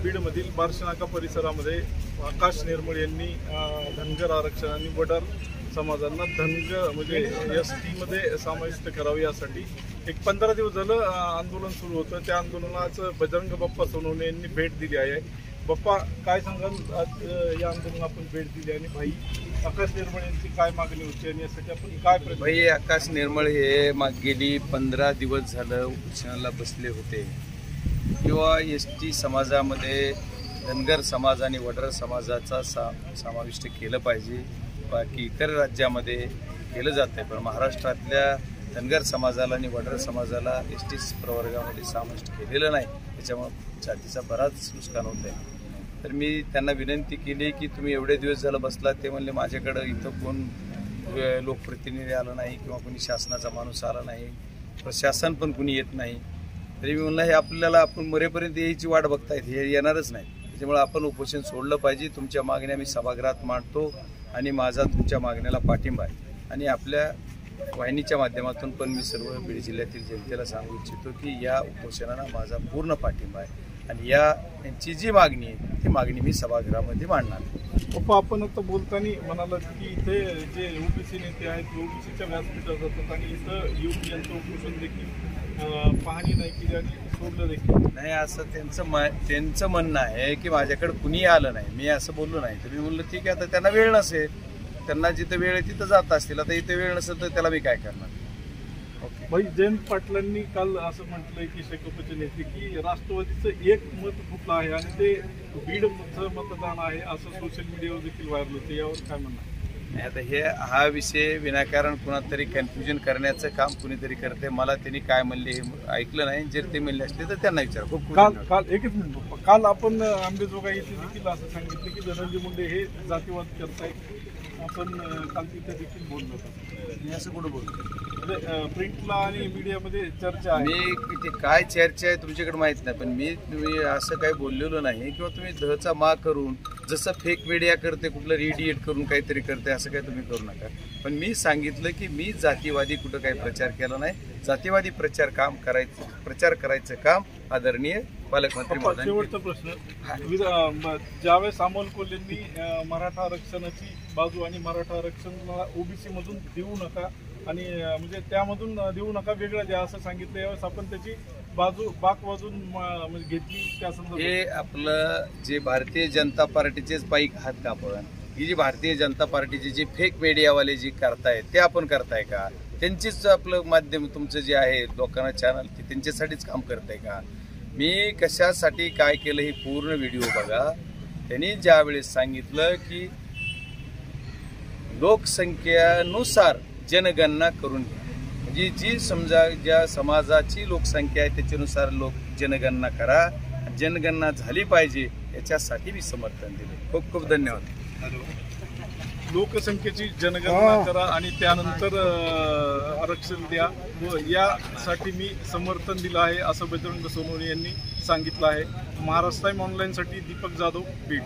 बीडमधील बार्शीनाका परिसरामध्ये आकाश निर्मळ यांनी धनगर आरक्षण आणि वडार समाजांना धनगर म्हणजे ST मध्ये समाविष्ट करावे यासाठी एक 15 दिवस झालं आंदोलन सुरू होतं। त्या आंदोलनाचं बजरंग बाप्पा सोनवणे यांनी भेट दिली आहे। बाप्पा, काय सांगाल, आज या आंदोलनाला आपण भेट दिली आणि भाई आकाश निर्मळ यांची काय मागणी होती आणि यासाठी आपण काय भाई आकाश निर्मळ हे गेली 15 दिवस झालं उपोषणाला बसले होते किंवा ST समाजामध्ये धनगर समाज आणि वडार समाजाचा समाविष्ट केलं पाहिजे। बाकी इतर राज्यामध्ये केलं जातं पण महाराष्ट्रातल्या धनगर समाजाला आणि वडार समाजाला ST प्रवर्गामध्ये समाविष्ट केलेलं नाही, त्याच्यामुळे जातीचा बराच नुकसान होत आहे। तर मी त्यांना विनंती केली की तुम्ही एवढे दिवस झालं बसला, ते म्हणले माझ्याकडं इथं कोण लोकप्रतिनिधी आलं नाही किंवा कोणी शासनाचा माणूस आला नाही, प्रशासन पण कोणी येत नाही। तरी मी म्हणलं हे आपल्याला आपण मरेपर्यंत यायची वाट बघतायत, हे येणारच नाही, त्याच्यामुळे आपण उपोषण सोडलं पाहिजे। तुमच्या मागण्या मी सभागृहात मांडतो आणि माझा तुमच्या मागण्याला पाठिंबा आहे आणि आपल्या वाहिनीच्या माध्यमातून पण मी सर्व बीड जिल्ह्यातील जनतेला सांगू इच्छितो की या उपोषणाला माझा पूर्ण पाठिंबा आहे आणि यांची जी मागणी आहे ती मागणी मी सभागृहामध्ये मांडणार। पप्पा, आपण आता बोलताना म्हणालात की इथे जे OBC नेते आहेत OBCच्या व्यासपीठावर जातात आणि इथं येऊन यांचं उपोषण देखील पाहणी नाही केली आणि सोडलं देखील नाही, असं त्यांचं म्हणणं आहे की माझ्याकडे कुणी आलं नाही, मी असं बोललो नाही। तर मी म्हणलं ठीक आहे, आता त्यांना वेळ नसेल, त्यांना जिथं वेळ आहे तिथं जात असतील, आता इथे वेळ नसेल तर त्याला मी काय करणार। भाई जयंत पाटलांनी काल असं म्हटलंय की शेकापचे नेते की राष्ट्रवादीचं एक मत फुटलं आहे आणि ते बीडचं मतदान आहे असं सोशल मीडियावर देखील व्हायरल होते, यावर काय म्हणणं? आता हा विषय विनाकारण कुणातरी कन्फ्युजन करण्याचं काम कुणीतरी करते। मला त्यांनी काय म्हणले हे ऐकलं नाही, जर ते म्हणले असते तर त्यांना विचार। काल एकच मिनिट, काल आपण अंबेजोगाई येथे देखील असं सांगितलं की धनंजय मुंडे हे जातीवाद करतायत, आपण काल तिथे देखील बोललो होतो। मी असं कुठं बोलतो? प्रिंटला आणि मीडियामध्ये चर्चा आहे। मी ते काय चर्चा आहे तुमच्याकडे माहित नाही, पण तुम्ही असं काही बोललेलो नाही किंवा तुम्ही दहचा मा करून जसं फेक मीडिया करते, कुठलं रिडिएट करून काहीतरी करते, असं काही तुम्ही करू नका। पण मी सांगितलं की मी जातीवादी कुठं काही प्रचार केला नाही, जातीवादी प्रचार करायचं काम आदरणीय पालकमंत्री महोदय। शेवटचा प्रश्न, ज्यावेळेस अमोल कोल्हेंनी मराठा आरक्षणाची बाजू आणि मराठा आरक्षणाला OBC मधून देऊ नका आणि म्हणजे त्यामधून देऊ नका, वेगळं द्या असं सांगितलं, यावेळेस आपण त्याची बाजू बाक वाजून म्हणजे घेतली त्या संदर्भात? हे आपलं जे भारतीय जनता पार्टीचेच पाईक आहात का आपण? ही जी भारतीय जनता पार्टीचे जे फेक मीडियावाले जे करतायत ते आपण करताय का? त्यांचीच आपलं माध्यम तुमचं जे आहे लोकांना चॅनल ते त्यांच्यासाठीच काम करताय का? मी कशासाठी काय केलं हे पूर्ण व्हिडिओ बघा। त्यांनी ज्यावेळेस सांगितलं की लोकसंख्येनुसार जनगणना करून घ्या, म्हणजे जी समजा ज्या समाजाची लोकसंख्या आहे त्याच्यानुसार जनगणना करा, जनगणना झाली पाहिजे याच्यासाठी मी समर्थन दिले। खूप खूप धन्यवाद। लोकसंख्येची जनगणना करा आणि त्यानंतर आरक्षण द्या, यासाठी मी समर्थन दिलं आहे असं बजरंग सोनवणे यांनी सांगितलं आहे। महाराष्ट्र टाइम ऑनलाईनसाठी दीपक जाधव, बीड।